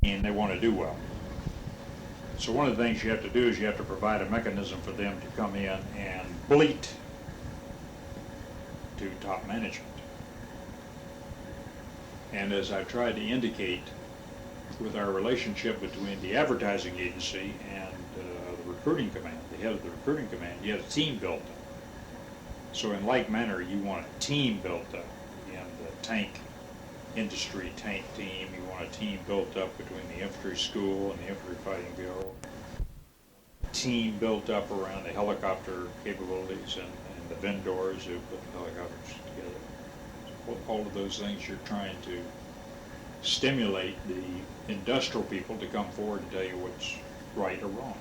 and they want to do well. So one of the things you have to do is you have to provide a mechanism for them to come in and bleat to top management. And as I've tried to indicate, with our relationship between the advertising agency and the recruiting command, the head of the recruiting command, you have a team built up. So in like manner, you want a team built up in the tank industry, tank team. You want a team built up between the infantry school and the infantry fighting bureau. Team built up around the helicopter capabilities and the vendors who put the helicopters together. All of those things you're trying to stimulate the industrial people to come forward and tell you what's right or wrong.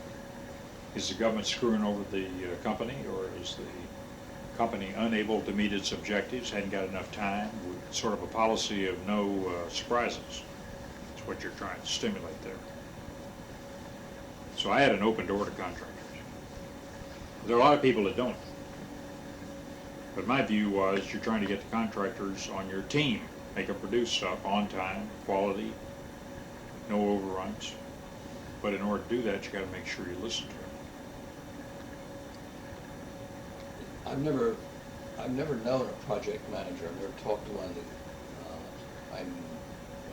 Is the government screwing over the company, or is the company unable to meet its objectives, hadn't got enough time, sort of a policy of no surprises? That's what you're trying to stimulate there. So I had an open door to contractors. There are a lot of people that don't. But my view was you're trying to get the contractors on your team, make them produce stuff on time, quality, no overruns. But in order to do that, you got to make sure you listen to them. I've never known a project manager. I've never talked to one. When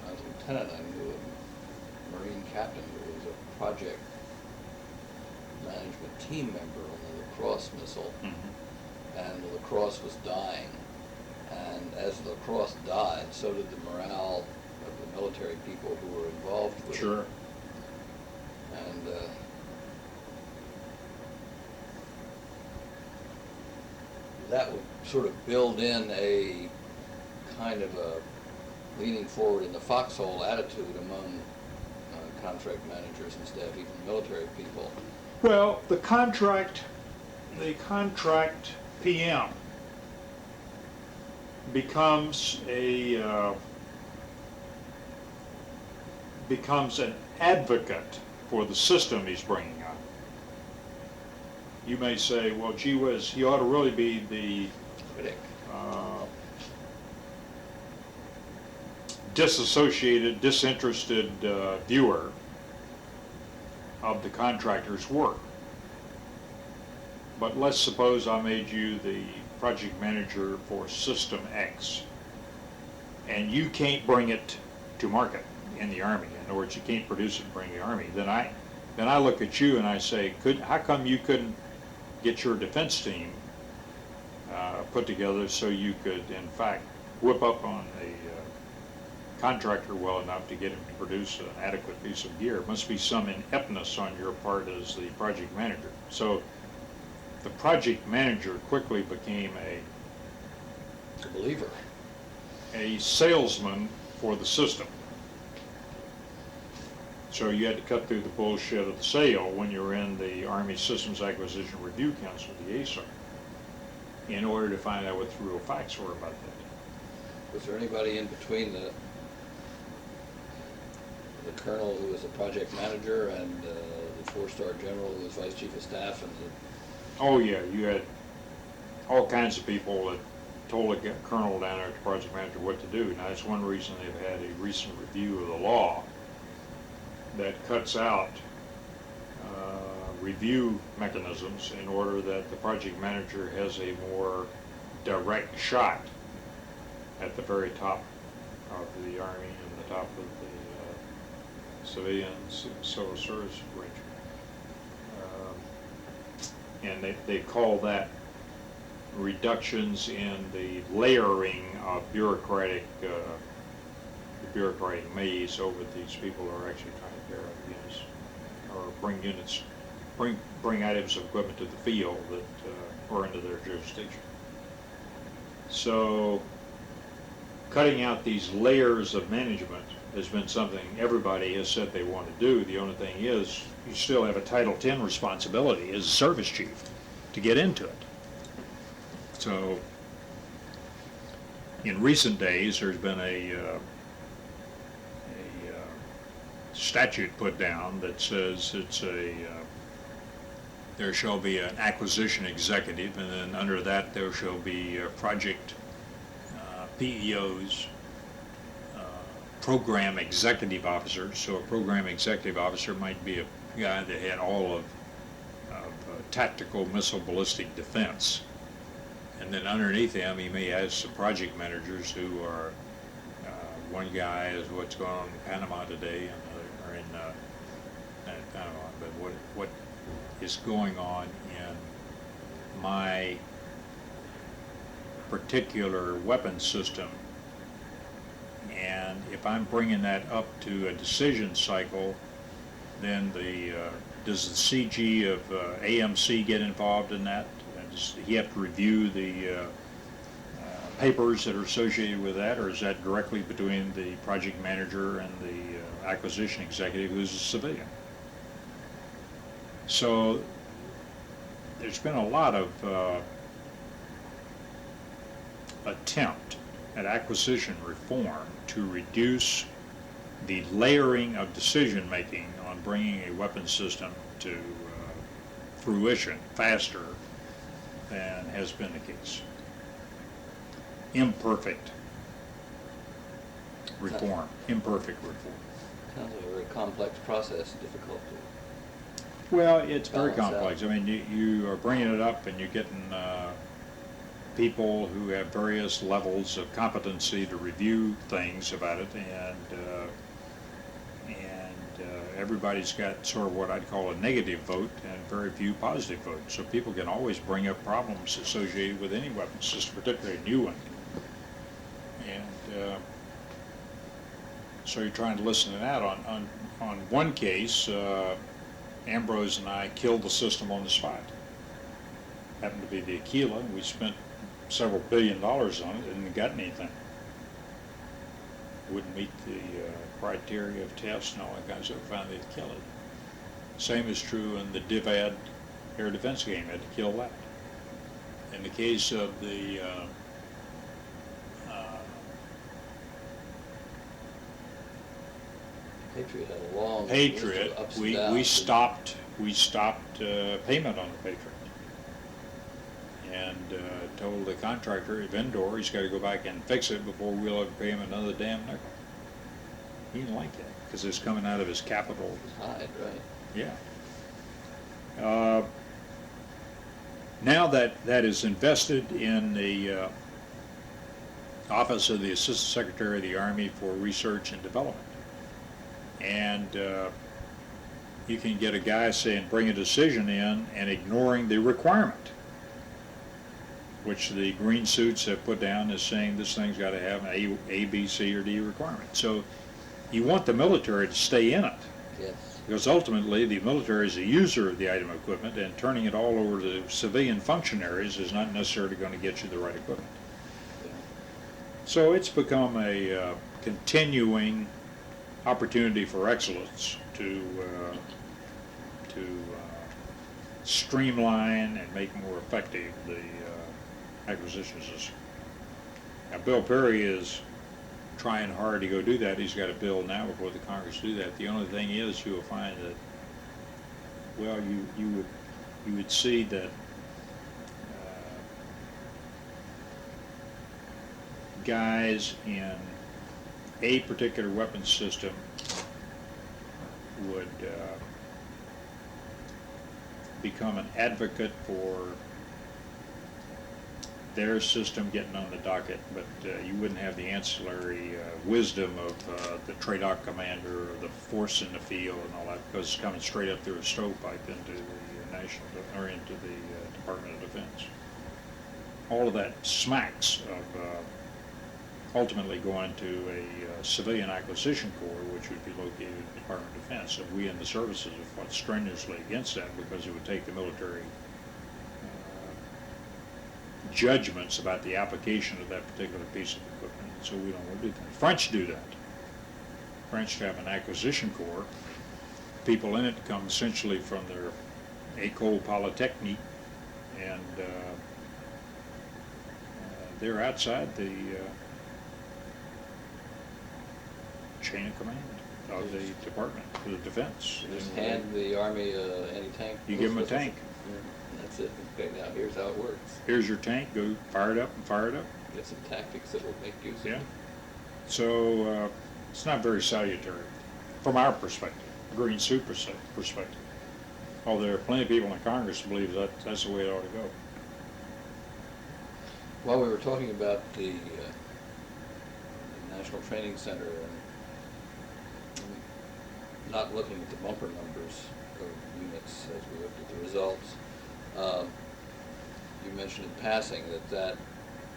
I was a lieutenant, I knew a Marine captain who was a project management team member on the lacrosse missile, and the lacrosse was dying. And as the lacrosse died, so did the morale of the military people who were involved with Sure. it. And that would sort of build in a kind of a leaning forward in the foxhole attitude among contract managers and staff, even military people. Well, the contract PM becomes an advocate for the system he's bringing on. You may say, well, gee whiz, he ought to really be the Critic. Disassociated, disinterested viewer of the contractor's work. But let's suppose I made you the project manager for System X, and you can't bring it to market in the Army. In other words, you can't produce it and bring it to the Army. Then I look at you and I say, how come you couldn't get your defense team put together so you could, in fact, whip up on the contractor well enough to get him to produce an adequate piece of gear? It must be some ineptness on your part as the project manager. So the project manager quickly became A believer. a salesman for the system. So you had to cut through the bullshit of the sale when you were in the Army Systems Acquisition Review Council, the ASAR, in order to find out what the real facts were about that. Was there anybody in between the colonel who was a project manager and the four-star general who was vice chief of staff and Oh yeah, you had all kinds of people that told the colonel down there at the project manager what to do. Now that's one reason they've had a recent review of the law that cuts out review mechanisms in order that the project manager has a more direct shot at the very top of the Army and the top of the civilian civil service branch. And they call that reductions in the layering of bureaucratic maze over these people who are actually trying to carry out units or bring items of equipment to the field that are into their jurisdiction. So cutting out these layers of management has been something everybody has said they want to do. The only thing is, you still have a Title X responsibility as a service chief to get into it. So in recent days, there's been a statute put down that says there shall be an acquisition executive, and then under that there shall be project PEOs, program executive officers. So a program executive officer might be a guy that had all of tactical missile ballistic defense. And then underneath him, he may have some project managers who are, one guy is what's going on in Panama today, and or in not Panama, but what is going on in my particular weapon system. And if I'm bringing that up to a decision cycle, then does the CG of AMC get involved in that? Does he have to review the papers that are associated with that, or is that directly between the project manager and the acquisition executive, who's a civilian? So there's been a lot of attempt at acquisition reform to reduce the layering of decision making on bringing a weapon system to fruition faster than has been the case. Imperfect reform. Sounds like a very complex process, difficult to... Well, it's very balance complex. out. I mean, you are bringing it up and you're getting people who have various levels of competency to review things about it, and everybody's got sort of what I'd call a negative vote and very few positive votes. So people can always bring up problems associated with any weapon system, particularly a new one. And so you're trying to listen to that. On one case, Ambrose and I killed the system on the spot. Happened to be the Aquila, and we spent several $1 billion on it and didn't get anything. Wouldn't meet the criteria of tests and all that kind of stuff. Finally, they'd kill it. Same is true in the DivAd air defense game. Had to kill that. In the case of the Patriot had a long Patriot, list of ups and we downs. stopped payment on the Patriot, and told the contractor, vendor, he's got to go back and fix it before we'll ever pay him another damn nickel. He didn't like that because it's coming out of his capital. Hide, right. Yeah. Now that is invested in the Office of the Assistant Secretary of the Army for Research and Development. And you can get a guy saying, bring a decision in, and ignoring the requirement, which the green suits have put down as saying this thing's got to have an A, B, C, or D requirement. So you want the military to stay in it. Yes. Because ultimately the military is the user of the item of equipment, and turning it all over to civilian functionaries is not necessarily going to get you the right equipment. Yeah. So it's become a continuing opportunity for excellence to streamline and make more effective the acquisition system. Now, Bill Perry is trying hard to go do that. He's got a bill now before the Congress do that. The only thing is, you'll find that, well, you would see that guys in a particular weapons system would become an advocate for their system getting on the docket, but you wouldn't have the ancillary wisdom of the TRADOC commander or the force in the field and all that, because it's coming straight up through a stovepipe into the into the Department of Defense. All of that smacks of ultimately going to a civilian acquisition corps, which would be located in the Department of Defense. And we in the services have fought strenuously against that because it would take the military judgments about the application of that particular piece of equipment. So we don't want to do that. French do that. French have an acquisition corps. People in it come essentially from their École Polytechnique, and they're outside the chain of command of the Department of the Defense. You just hand the Army any tank. You give them a tank. Yeah, that's it. Okay, now here's how it works. Here's your tank, go fire it up and fire it up. Get some tactics that will make use of Yeah. it. So It's not very salutary from our perspective, green suit perspective. Although there are plenty of people in Congress who believe that that's the way it ought to go. While we were talking about the National Training Center and not looking at the bumper numbers of units as we looked at the results, you mentioned in passing that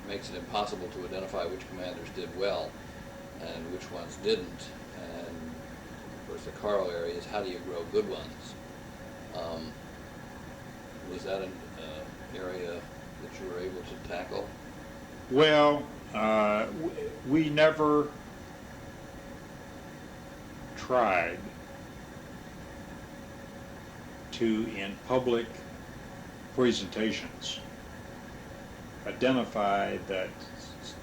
makes it impossible to identify which commanders did well and which ones didn't. And of course the corollary is, how do you grow good ones? Was that an area that you were able to tackle? Well, we never tried to, in public presentations, identify that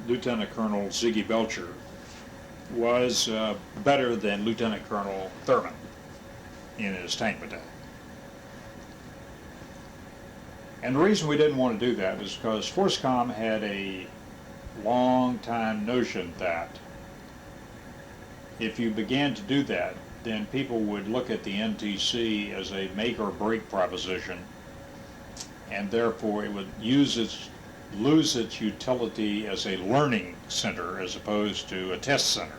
Lieutenant Colonel Ziggy Belcher was better than Lieutenant Colonel Thurman in his tank battalion. And the reason we didn't want to do that was because FORSCOM had a long-time notion that if you began to do that, then people would look at the NTC as a make or break proposition, and therefore it would lose its utility as a learning center as opposed to a test center.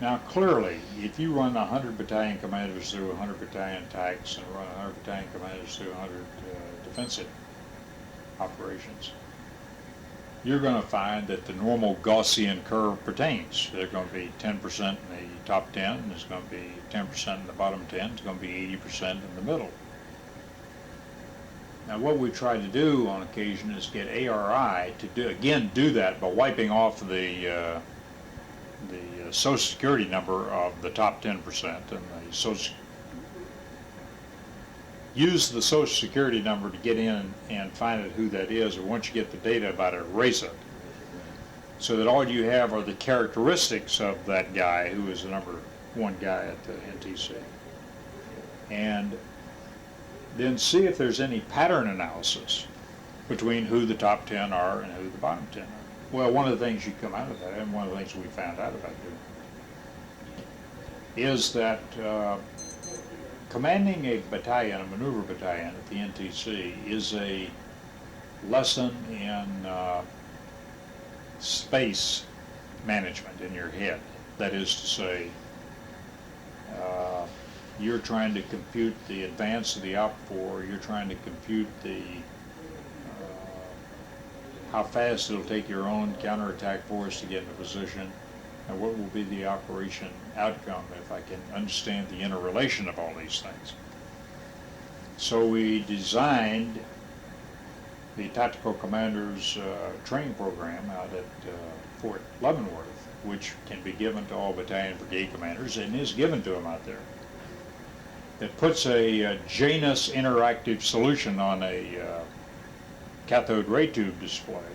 Now clearly, if you run 100 battalion commanders through 100 battalion tanks and run 100 battalion commanders through 100 defensive operations, you're going to find that the normal Gaussian curve pertains. There's going to be 10% in the top 10, there's going to be 10% in the bottom 10, there's going to be 80% in the middle. Now what we try to do on occasion is get ARI to do that by wiping off the Social Security number of the top 10% and use the Social Security number to get in and find out who that is, or once you get the data about it, erase it. So that all you have are the characteristics of that guy who is the number one guy at the NTC. And then see if there's any pattern analysis between who the top 10 are and who the bottom 10 are. Well, one of the things you come out of that, and one of the things we found out about doing, is that commanding a battalion, a maneuver battalion at the NTC, is a lesson in space management in your head. That is to say, you're trying to compute the advance of the OPFOR, you're trying to compute the how fast it'll take your own counterattack force to get into position, and what will be the operation outcome if I can understand the interrelation of all these things. So we designed the Tactical Commanders training program out at Fort Leavenworth, which can be given to all battalion brigade commanders and is given to them out there. It puts a Janus interactive solution on a cathode ray tube display,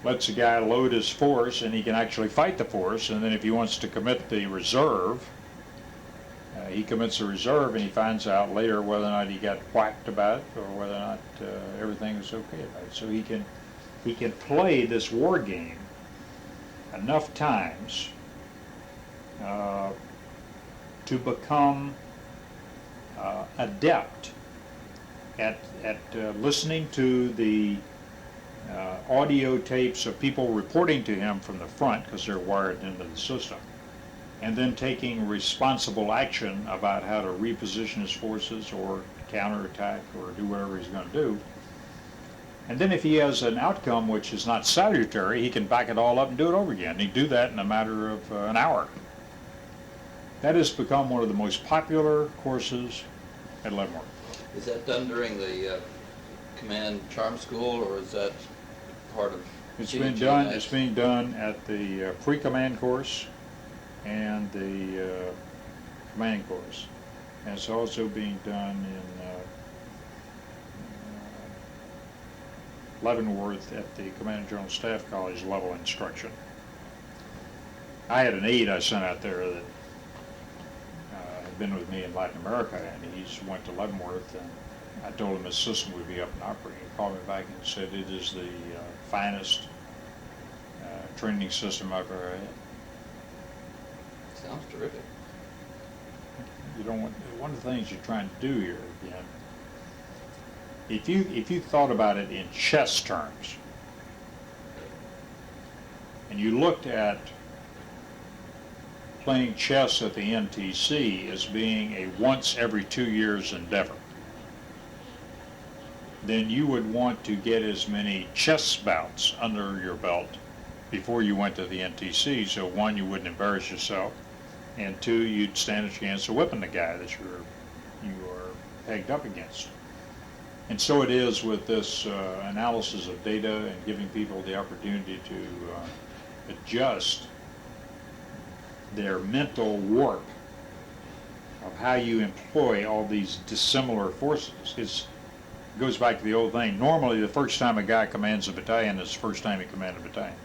lets the guy load his force, and he can actually fight the force, and then if he wants to commit the reserve, he commits the reserve, and he finds out later whether or not he got whacked about it, or whether or not everything is okay about it. So he can play this war game enough times to become adept at listening to the audio tapes of people reporting to him from the front, because they're wired into the system, and then taking responsible action about how to reposition his forces or counterattack or do whatever he's going to do. And then if he has an outcome which is not salutary, he can back it all up and do it over again. He can do that in a matter of an hour. That has become one of the most popular courses at Leavenworth. Is that done during the command charm school, or is that part of? It's being done at the pre-command course and the command course, and it's also being done in Leavenworth at the Commanding General Staff College level instruction. I had an aide I sent out there that had been with me in Latin America, and he went to Leavenworth, and I told him his system would be up and operating. He called me back and said it is the finest training system I've ever had. Sounds terrific. You don't want, one of the things you're trying to do here, again, if you thought about it in chess terms, and you looked at playing chess at the NTC as being a once every 2 years endeavor, then you would want to get as many chess bouts under your belt before you went to the NTC. So one, you wouldn't embarrass yourself, and two, you'd stand a chance of whipping the guy that you are pegged up against. And so it is with this analysis of data and giving people the opportunity to adjust their mental warp of how you employ all these dissimilar forces. It goes back to the old thing. Normally, the first time a guy commands a battalion is the first time he commanded a battalion.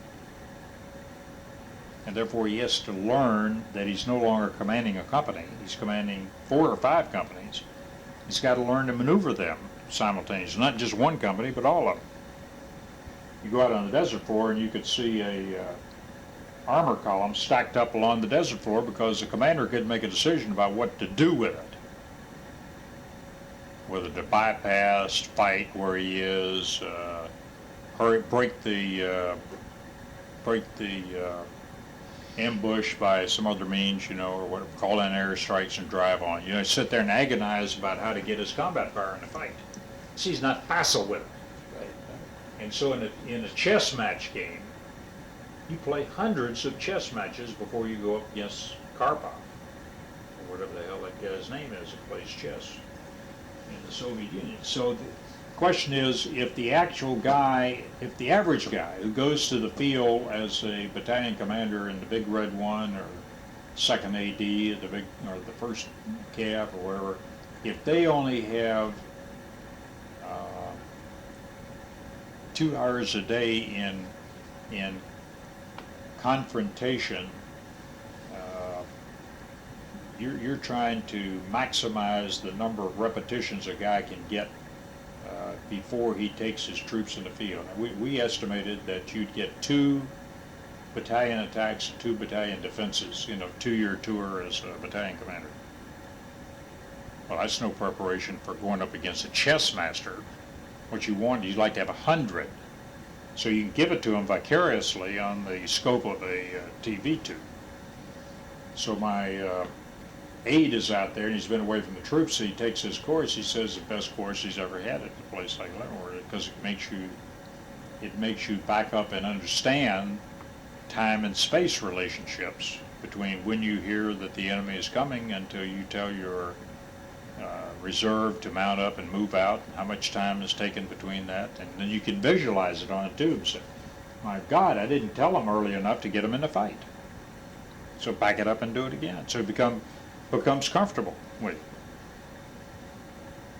And therefore, he has to learn that he's no longer commanding a company. He's commanding 4 or 5 companies. He's got to learn to maneuver them simultaneously, not just one company, but all of them. You go out on the desert floor and you could see a armor column stacked up along the desert floor because the commander couldn't make a decision about what to do with it. Whether to bypass, fight where he is, break the ambush by some other means, or whatever, call in airstrikes and drive on. Sit there and agonize about how to get his combat power in the fight. See, he's not facile with it. Right. And so in a chess match game, you play hundreds of chess matches before you go up against Karpov, or whatever the hell that guy's name is that plays chess in the Soviet Union. So the question is, if the average guy who goes to the field as a battalion commander in the Big Red One or second AD at or the first CAF or whatever, if they only have 2 hours a day in confrontation, you're trying to maximize the number of repetitions a guy can get before he takes his troops in the field. We estimated that you'd get 2 battalion attacks and 2 battalion defenses in a 2-year tour as a battalion commander. Well, that's no preparation for going up against a chess master. What you want, you'd like to have 100, so you can give it to him vicariously on the scope of a TV tube. So my aide is out there, and he's been away from the troops, so he takes his course. He says the best course he's ever had at a place like Leavenworth, because it makes you back up and understand time and space relationships between when you hear that the enemy is coming until you tell your reserve to mount up and move out, and how much time is taken between that, and then you can visualize it on a tube. So, my God, I didn't tell him early enough to get him in the fight. So back it up and do it again. So it becomes comfortable with it.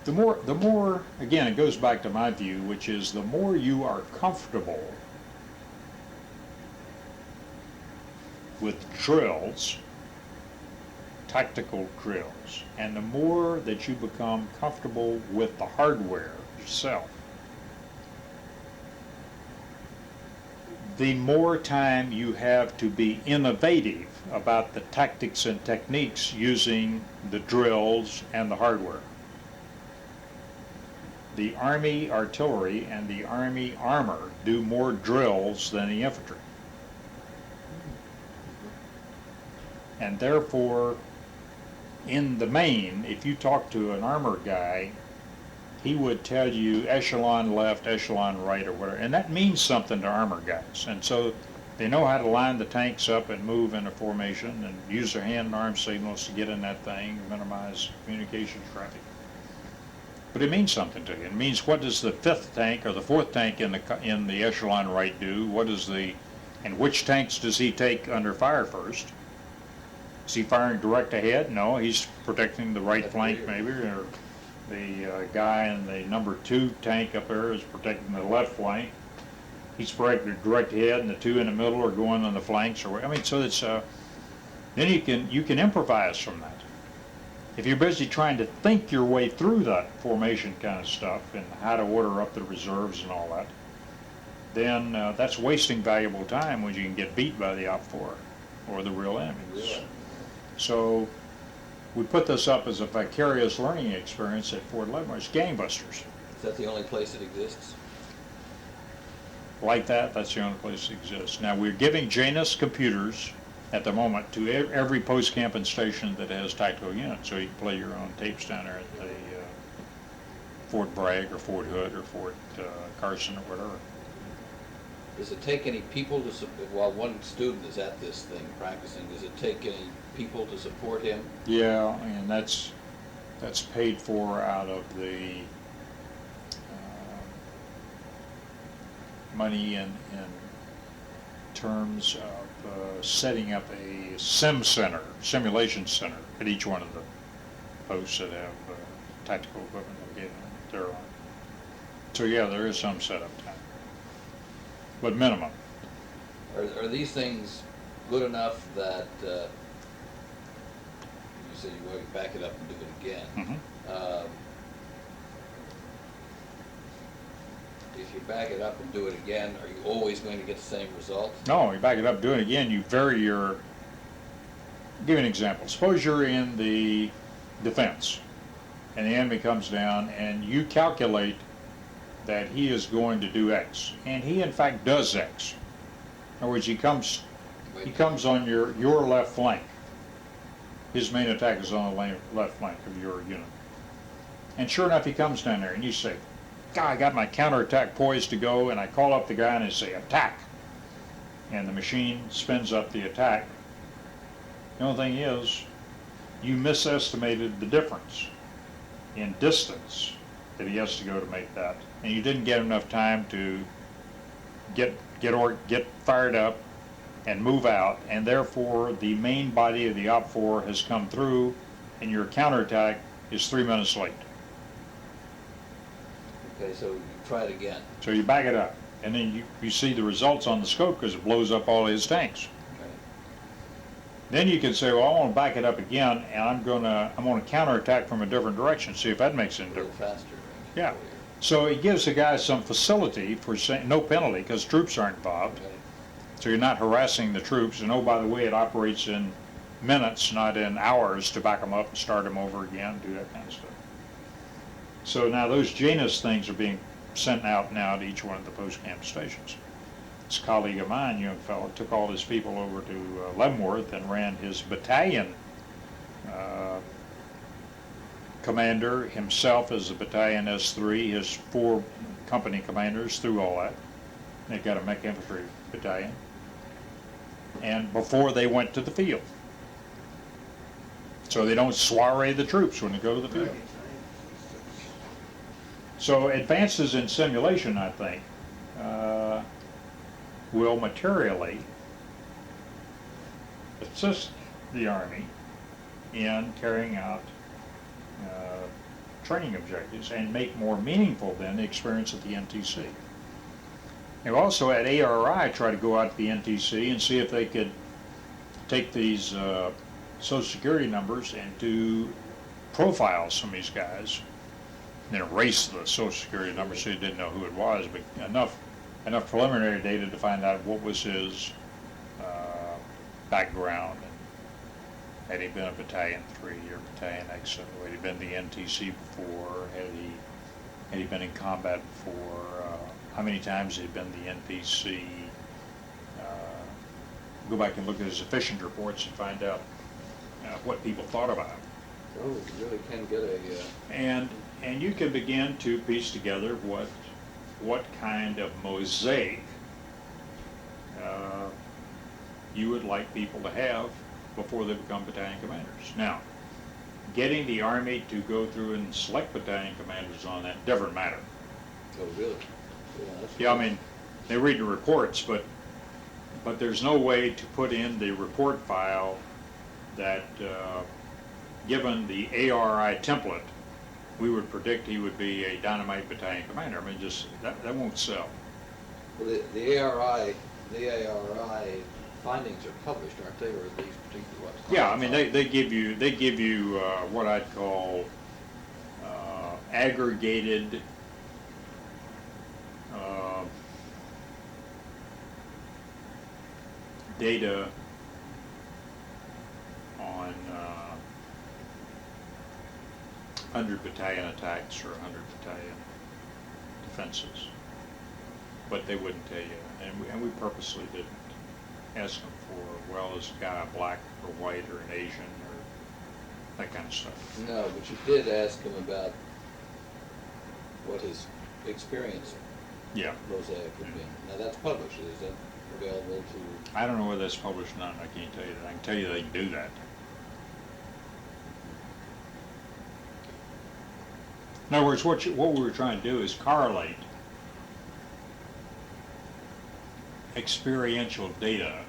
The more, again, it goes back to my view, which is the more you are comfortable with drills, tactical drills, and the more that you become comfortable with the hardware yourself, the more time you have to be innovative about the tactics and techniques using the drills and the hardware. The Army artillery and the Army armor do more drills than the infantry. And therefore, in the main, if you talk to an armor guy, he would tell you echelon left, echelon right, or whatever, and that means something to armor guys. And so they know how to line the tanks up and move in a formation and use their hand and arm signals to get in that thing, minimize communications traffic. But it means something to you. It means, what does the 5th tank or the 4th tank in the echelon right do? And which tanks does he take under fire first? Is he firing direct ahead? No, he's protecting the right flank maybe, or the guy in the number 2 tank up there is protecting the left flank. He's protecting direct ahead, and the 2 in the middle are going on the flanks. So it's then you can improvise from that. If you're busy trying to think your way through that formation kind of stuff and how to order up the reserves and all that, then that's wasting valuable time when you can get beat by the Op 4 or the real enemies. So we put this up as a vicarious learning experience at Fort Leavenworth. It's gangbusters. Is that the only place it exists? Like that, that's the only place it exists. Now, we're giving Janus computers at the moment to every post-camping station that has tactical units, so you can play your own tapes down there at the Fort Bragg or Fort Hood or Fort Carson or whatever. Does it take any people to, while one student is at this thing practicing, does it take any people to support him? Yeah, and that's paid for out of the money in terms of setting up a simulation center at each one of the posts that have tactical equipment located there on. So yeah, there is some setup time, but minimum. Are these things good enough that you said you want to back it up and do it again? Mm-hmm. If you back it up and do it again, are you always going to get the same result? No, you back it up, do it again, you vary your, give you an example. Suppose you're in the defense and the enemy comes down and you calculate that he is going to do X, and he in fact does X. In other words, he comes on your left flank. His main attack is on the left flank of your unit. And sure enough, he comes down there and you say, God, I got my counterattack poised to go, and I call up the guy and I say, attack. And the machine spins up the attack. The only thing is, you misestimated the difference in distance that he has to go to make that. And you didn't get enough time to get fired up and move out, and therefore the main body of the Op 4 has come through, and your counterattack is 3 minutes late. Okay, so you try it again. So you back it up, and then you see the results on the scope because it blows up all his tanks. Okay. Then you can say, well, I want to back it up again, and I'm gonna counterattack from a different direction, see if that makes any A little difference. faster. Yeah. So it gives the guy some facility for no penalty because troops aren't involved. Okay. So you're not harassing the troops, and oh, by the way, it operates in minutes, not in hours, to back them up and start them over again, do that kind of stuff. So now those Janus things are being sent out now to each one of the post-camp stations. This colleague of mine, young fellow, took all his people over to Leavenworth and ran his battalion commander himself as a battalion S3, his 4 company commanders through all that. They got a mech infantry battalion. And before they went to the field. So they don't soiree the troops when they go to the field. So advances in simulation, I think, will materially assist the Army in carrying out training objectives and make more meaningful then the experience at the NTC. They've also at ARI try to go out to the NTC and see if they could take these Social Security numbers and do profiles from these guys, then erase the Social Security number so you didn't know who it was, but enough preliminary data to find out what was his background. Had he been a Battalion 3 or Battalion X, had he been the NTC before, had he been in combat before, how many times had he been the NPC, go back and look at his efficient reports and find out what people thought about him. Oh, you really can get a... And you can begin to piece together what kind of mosaic you would like people to have before they become battalion commanders. Now, getting the Army to go through and select battalion commanders on that, different matter. Oh, really? Yeah, I mean, they read the reports, but there's no way to put in the report file that, given the ARI template, we would predict he would be a dynamite battalion commander. I mean, just that won't sell. Well, the ARI findings are published, aren't they, or these particular ones? Yeah, I mean, they give you what I'd call aggregated data on on 100 battalion attacks or 100 battalion defenses. But they wouldn't tell you, and we purposely didn't ask them for, well, is the guy black or white or an Asian or that kind of stuff. No, but you did ask him about what his experience Yeah. mosaic had been. Now that's published, is that available to? I don't know whether that's published or not, I can't tell you that. I can tell you they can do that. In other words, what we were trying to do is correlate experiential data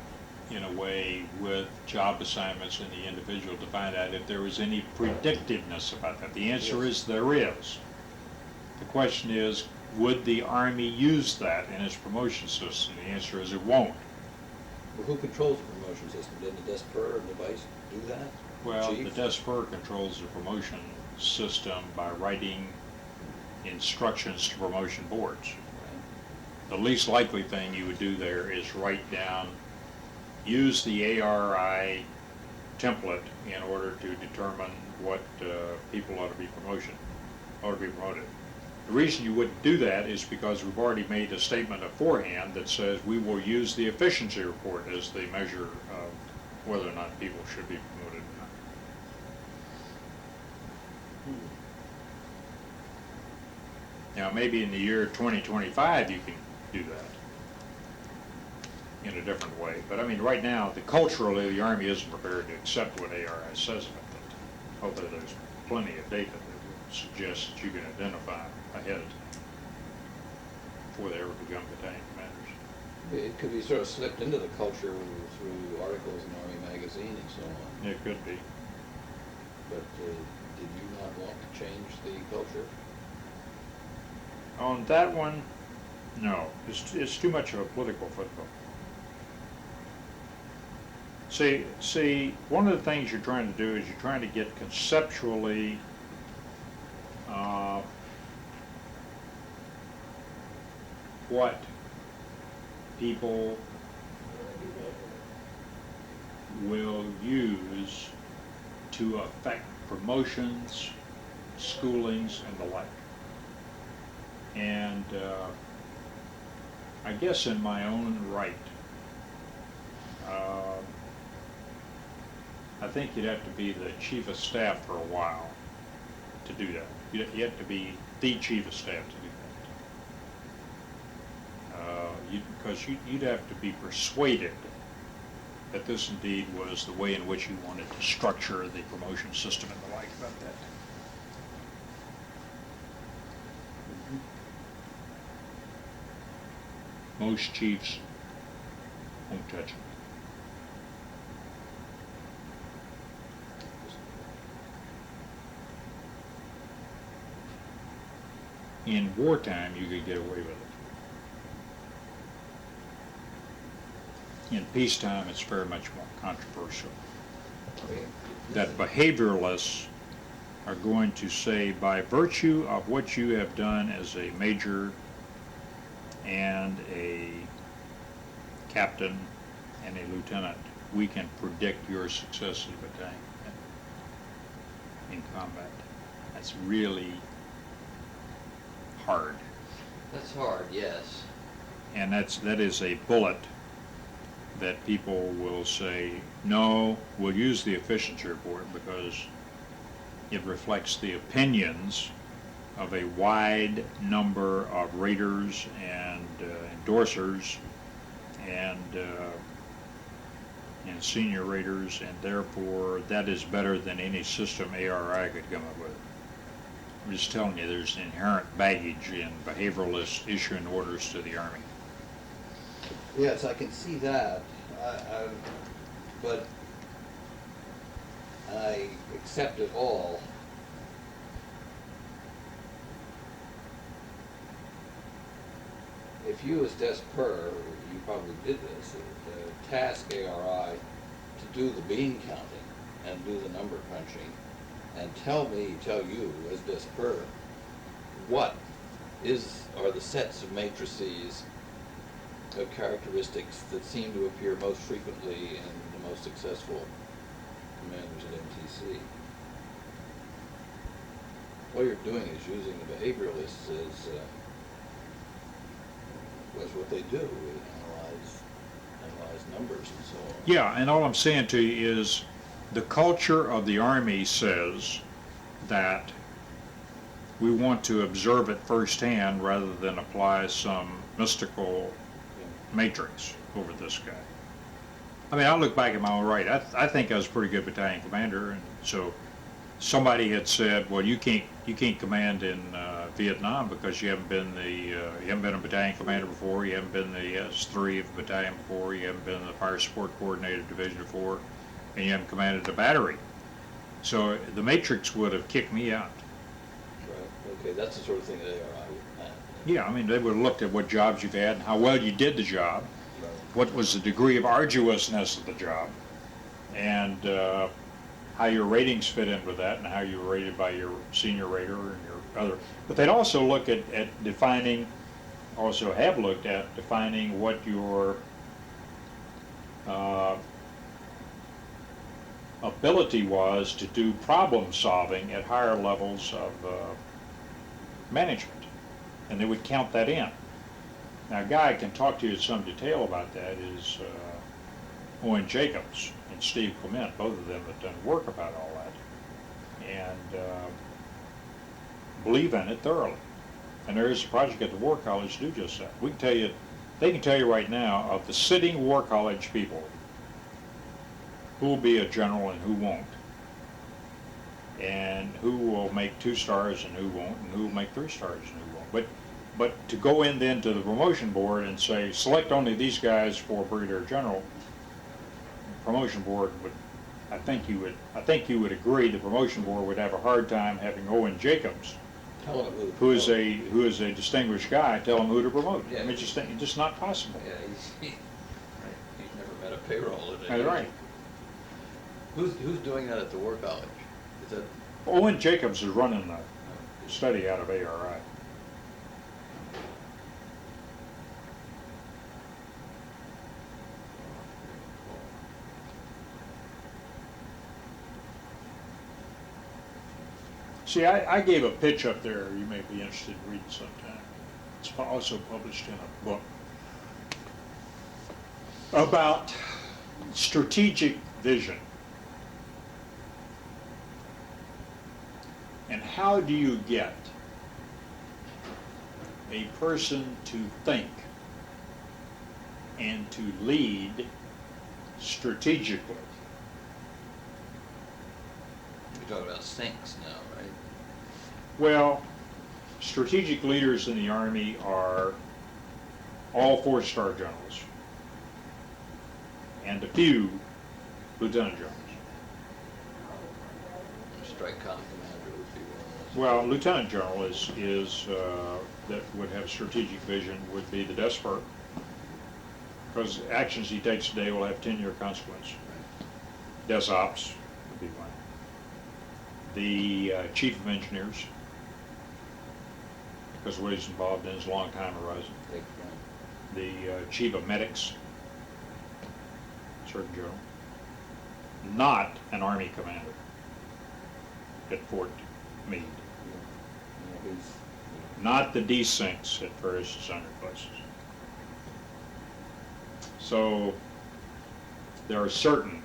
in a way with job assignments in the individual to find out if there was any predictiveness about that. The answer is there is. The question is, would the Army use that in its promotion system? The answer is it won't. Well, who controls the promotion system? Didn't the DESPER and the Vice do that? Well, Chief? the DESPER controls the promotion system by writing instructions to promotion boards. The least likely thing you would do there is write down, use the ARI template in order to determine what people ought to be promoted. The reason you wouldn't do that is because we've already made a statement beforehand that says we will use the efficiency report as the measure of whether or not people should be promoted or not. Now, maybe in the year 2025 you can do that in a different way. But I mean, right now, culturally, the Army isn't prepared to accept what ARI says about it. Although there's plenty of data that would suggest that you can identify ahead of time before they ever become battalion commanders. It could be sort of slipped into the culture through articles in Army Magazine and so on. It could be. But did you not want to change the culture? On that one, no. It's too much of a political football. See, one of the things you're trying to do is you're trying to get conceptually what people will use to affect promotions, schoolings, and the like. And I guess in my own right, I think you'd have to be the chief of staff for a while to do that. You have to be the chief of staff to do that. Because you'd have to be persuaded that this indeed was the way in which you wanted to structure the promotion system and the like about that. Most chiefs won't touch it. In wartime, you could get away with it. In peacetime, it's very much more controversial. That behavioralists are going to say, by virtue of what you have done as a major and a captain and a lieutenant, we can predict your success as a battalion in combat. That's really hard. That's hard, yes. And that is a bullet that people will say, no, we'll use the efficiency report because it reflects the opinions of a wide number of raters and endorsers and senior raters, and therefore that is better than any system ARI could come up with. I'm just telling you, there's inherent baggage in behavioralists issuing orders to the Army. Yes, I can see that, but I accept it all. If you as DESPER, you probably did this, task ARI to do the bean counting and do the number crunching, and tell you as DESPER, what are the sets of matrices of characteristics that seem to appear most frequently in the most successful commanders at MTC. What you're doing is using the behavioralists as what they do, analyze numbers and so on. Yeah, and all I'm saying to you is the culture of the Army says that we want to observe it firsthand rather than apply some mystical matrix over this guy. I mean, I look back at my own right. I think I was a pretty good battalion commander, and so somebody had said, "Well, you can't command in Vietnam because you haven't been a battalion commander before. You haven't been the S3 of the battalion before. You haven't been in the fire support coordinated division before, and you haven't commanded a battery." So the matrix would have kicked me out. Right. Okay, that's the sort of thing that ARI would have. Yeah, I mean, they would have looked at what jobs you've had and how well you did the job, Right. what was the degree of arduousness of the job, and how your ratings fit in with that, and how you were rated by your senior rater and your other. But they'd also look at defining, also have looked at defining what your ability was to do problem solving at higher levels of management, and they would count that in. Now, a guy I can talk to you in some detail about that is Owen Jacobs and Steve Clement. Both of them have done work about all that and believe in it thoroughly. And there is a project at the War College to do just that. We can tell you, they can tell you right now, of the sitting War College people, who will be a general and who won't, and who will make 2 stars and who won't, and who will make 3 stars and who won't. But to go in then to the promotion board and say, select only these guys for brigadier general, the promotion board would, I think you would agree, the promotion board would have a hard time having Owen Jacobs, who is a distinguished guy, tell him who to promote. Yeah. I mean, it's just not possible. Yeah, he's never met a payroll. That's right. Who's doing that at the War College? Is that? Owen Jacobs is running the study out of ARI. See, I gave a pitch up there you may be interested in reading sometime. It's also published in a book about strategic vision. And how do you get a person to think and to lead strategically? You're talking about sinks now, right? Well, strategic leaders in the Army are all 4-star generals and a few lieutenant generals. Strike comm commander would be one. Well, lieutenant general is that would have strategic vision would be the desk clerk, because actions he takes today will have 10-year consequence. Des ops would be one. The chief of engineers, because what he's involved in is long time horizon. The chief of medics, surgeon general, not an Army commander at Fort Meade. Not the desyncs at various designer places. So there are certain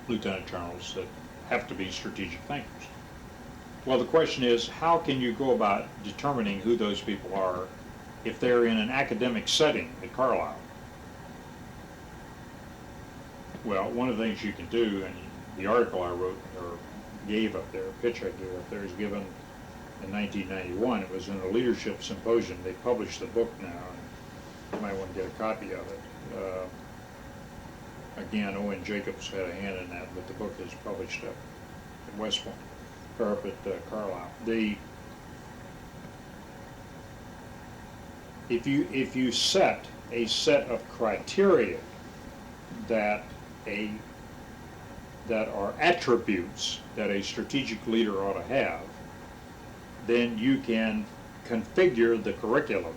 lieutenant generals that have to be strategic thinkers. Well, the question is, how can you go about determining who those people are if they're in an academic setting at Carlisle? Well, one of the things you can do, and the article I wrote or gave up there, pitch I gave up there, is given in 1991. It was in a leadership symposium. They published the book now, and you might want to get a copy of it. Again, Owen Jacobs had a hand in that, but the book is published up at West Point, or up at Carlisle. If you set a set of criteria that are attributes that a strategic leader ought to have, then you can configure the curriculum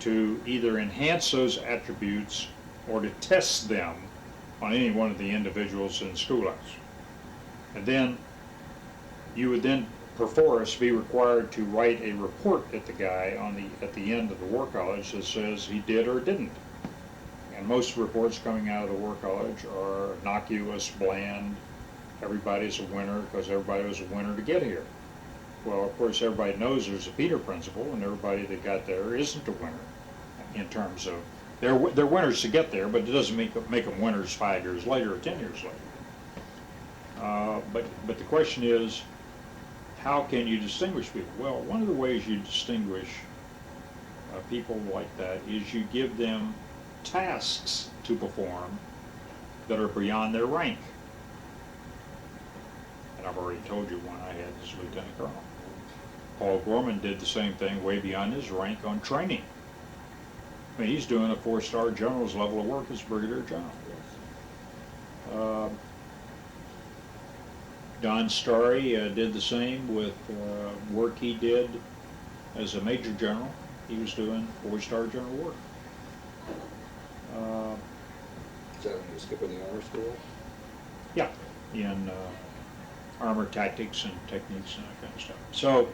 to either enhance those attributes or to test them on any one of the individuals in the schoolhouse. And then you would then perforce be required to write a report at the guy at the end of the war college that says he did or didn't. And most reports coming out of the war college are innocuous, bland. Everybody's a winner because everybody was a winner to get here. Well, of course, everybody knows there's a Peter principle, and everybody that got there isn't a winner in terms of they're winners to get there, but it doesn't make them winners 5 years later or 10 years later. But the question is, how can you distinguish people? Well, one of the ways you distinguish people like that is you give them tasks to perform that are beyond their rank. And I've already told you one I had as Lieutenant Colonel. Paul Gorman did the same thing way beyond his rank on training. I mean, he's doing a 4-star general's level of work as Brigadier General. Don Starry did the same with work he did as a Major General. He was doing 4-star general work. Is that when you were skipping the armor school? Yeah, in armor tactics and techniques and that kind of stuff. So,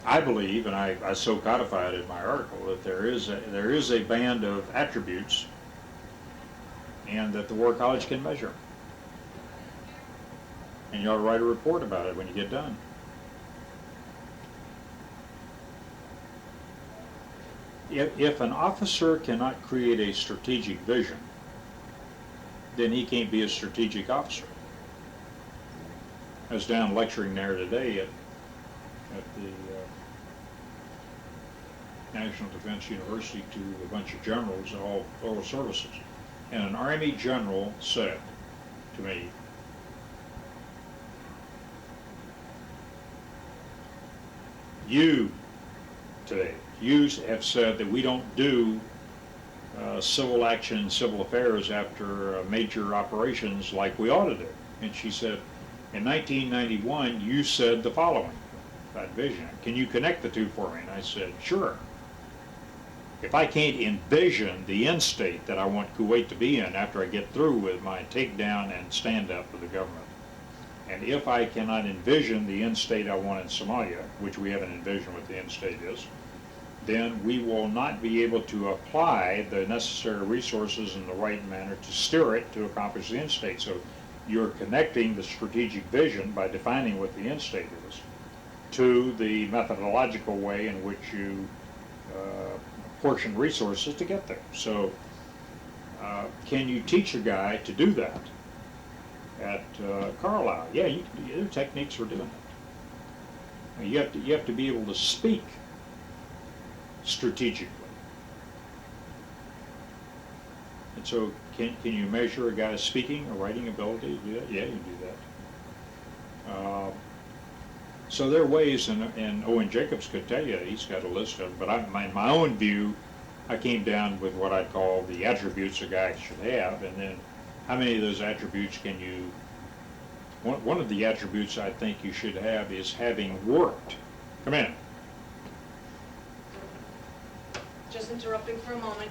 I believe, and I so codified in my article, that there is a band of attributes, and that the War College can measure. And you ought to write a report about it when you get done. If an officer cannot create a strategic vision, then he can't be a strategic officer. I was down lecturing there today at the National Defense University to a bunch of generals, all services. And an Army general said to me, you have said that we don't do civil action, civil affairs after major operations like we ought to do. And she said, in 1991, you said the following, that vision. Can you connect the two for me? And I said, sure. If I can't envision the end state that I want Kuwait to be in after I get through with my takedown and stand-up of the government, and if I cannot envision the end state I want in Somalia, which we haven't envisioned what the end state is, then we will not be able to apply the necessary resources in the right manner to steer it to accomplish the end state. So you're connecting the strategic vision by defining what the end state is to the methodological way in which you portion resources to get there. So can you teach a guy to do that at Carlisle? Yeah, there are techniques for doing it. You have to be able to speak strategically. And so can you measure a guy's speaking or writing ability to do that? Yeah, you can do that. So there are ways, and Owen Jacobs could tell you, he's got a list of them, but in my own view, I came down with what I'd call the attributes a guy should have, and then how many of those attributes can you, one of the attributes I think you should have is having worked. Come in. Just interrupting for a moment.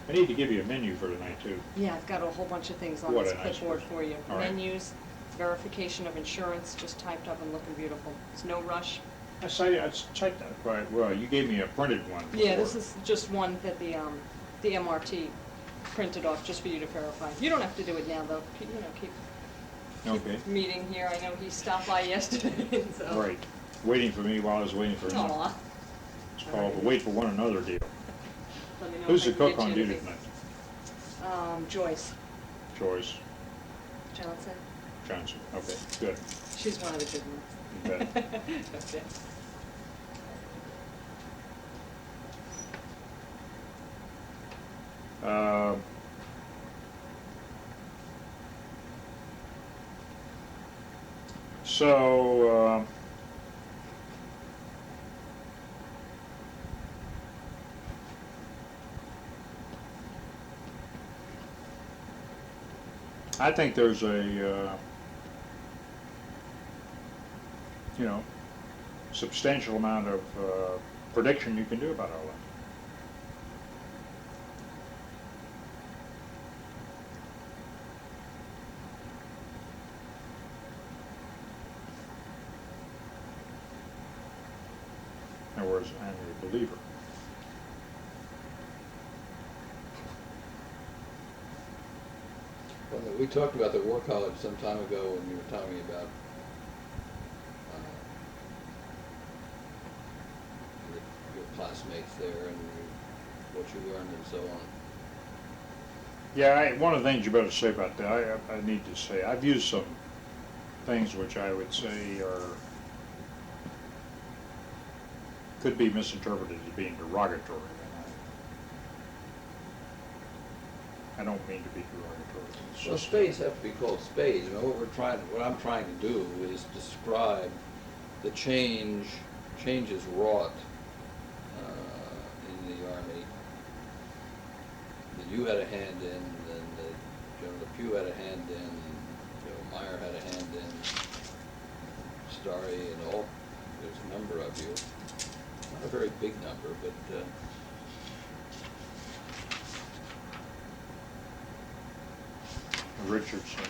I need to give you a menu for tonight, too. Yeah, I've got a whole bunch of things on What this a nice clipboard person. for you. All right. Menus, verification of insurance, just typed up and looking beautiful. There's no rush. I checked that quite well. You gave me a printed one before. Yeah, this is just one that the MRT printed off just for you to verify. You don't have to do it now, though. Keep Okay. meeting here. I know he stopped by yesterday, so. Right. Waiting for me while I was waiting for him. Aw. It's called the wait for one another deal. Let me know Who's the if I can cook get on you duty anything. tonight? Joyce Joyce Johnson. Johnson. Okay, good. She's one of the good You ones. bet. Okay. Uh, so, I think there's a, substantial amount of prediction you can do about all that. In other words, I'm a believer. Well, we talked about the War College some time ago when you were telling me about your classmates there and what you learned and so on. Yeah, one of the things you better say about that, I need to say, I've used some things which I would say could be misinterpreted as being derogatory. I don't mean to be derogatory. It's Well, just- spades have to be called spades. I mean, what I'm trying to do is describe the changes wrought in the Army that you had a hand in, and that General Pugh had a hand in, General Meyer had a hand in, Starry, and all. There's a number of you. Not a very big number, but Richardson.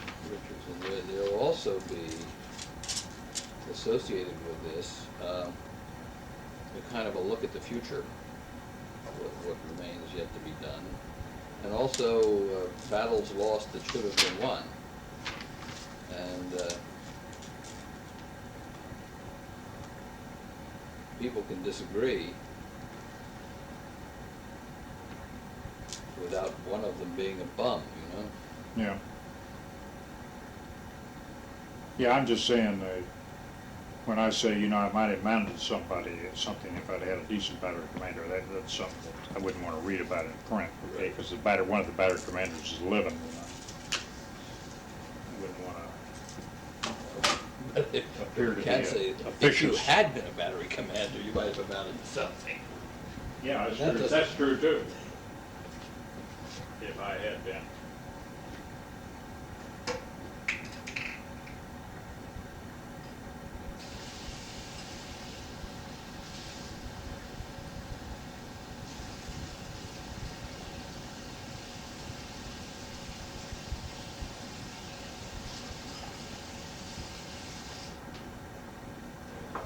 There'll also be associated with this a kind of a look at the future, what remains yet to be done, and also battles lost that should have been won. And people can disagree without one of them being a bum, you know? Yeah. Yeah, I'm just saying, when I say, I might have mounted something if I'd had a decent battery commander, that's something that I wouldn't want to read about in print, okay? Because one of the battery commanders is living, I wouldn't want to appear to be Can't say if you had been a battery commander, you might have amounted to something. Yeah, That that's true too. If I had been.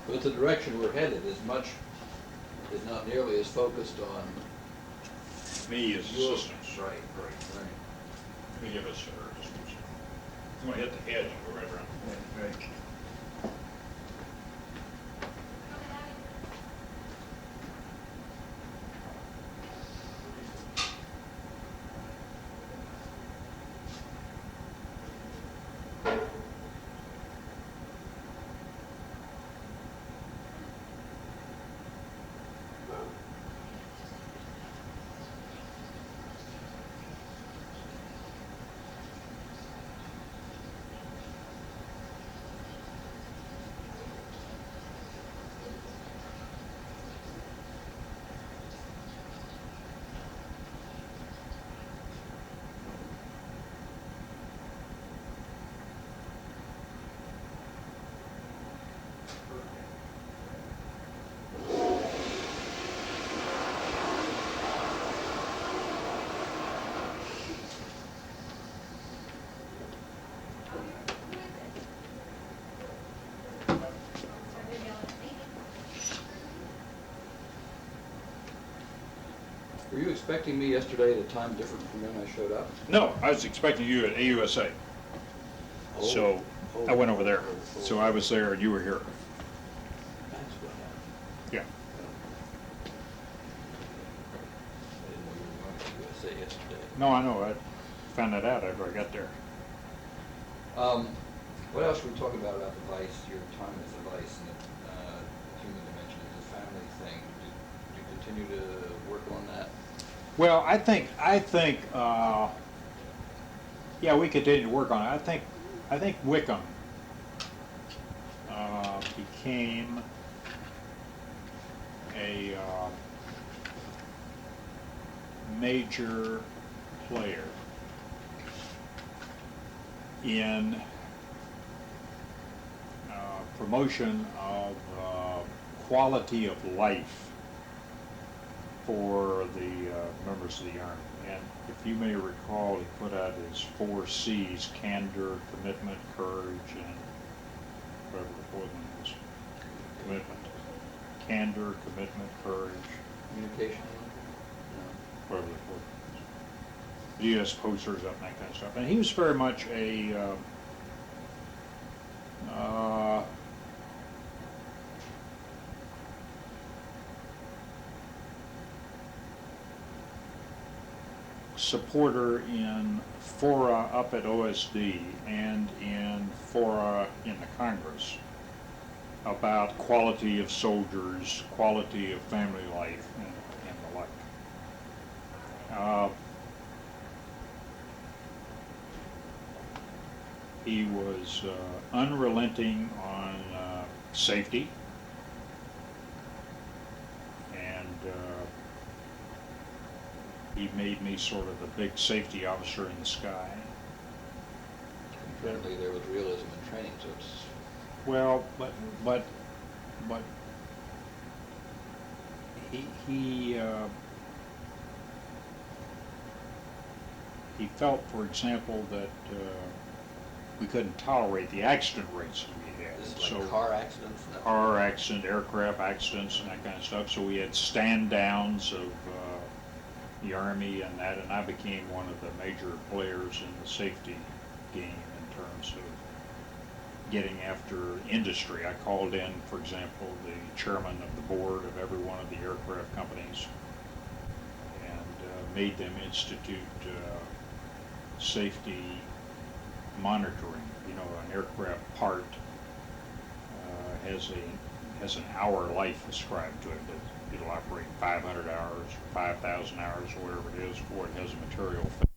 But the direction we're headed is not nearly as focused on Me as your- assistants. Right. Let me give us just one second. I'm gonna hit the edge and go right around. Okay. Were you expecting me yesterday at a time different from when I showed up? No, I was expecting you at AUSA. So I went over there. So I was there and you were here. That's what happened. Yeah. I didn't know you were going to USA yesterday. No, I know. I found that out after I got there. What else were we talking about the vice, your time as a vice, and the human dimension as a family thing? Did you continue to work on that? Well, I think, yeah, we continue to work on it. I think Wickham became a major player in promotion of quality of life for the members of the Army. And if you may recall, he put out his 4 C's: candor, commitment, courage, and whatever the fourth one is. Commitment. Candor, commitment, courage, Communication? whatever the fourth one is. U.S. posters up and that kind of stuff. And he was very much a supporter in fora up at OSD and in fora in the Congress about quality of soldiers, quality of family life, and the like. He was unrelenting on safety, and he made me sort of the big safety officer in the sky. Apparently there was realism in training, so it's... Well, but he felt, for example, that we couldn't tolerate the accident rates that we had. This is like car accidents? Car accident, aircraft accidents, and that kind of stuff. So we had stand downs of the Army and that, and I became one of the major players in the safety game in terms of getting after industry. I called in, for example, the chairman of the board of every one of the aircraft companies and made them institute safety monitoring. You know, an aircraft part has an hour life ascribed to it. It'll operate 500 hours, 5,000 hours, or whatever it is, before it has a material failure.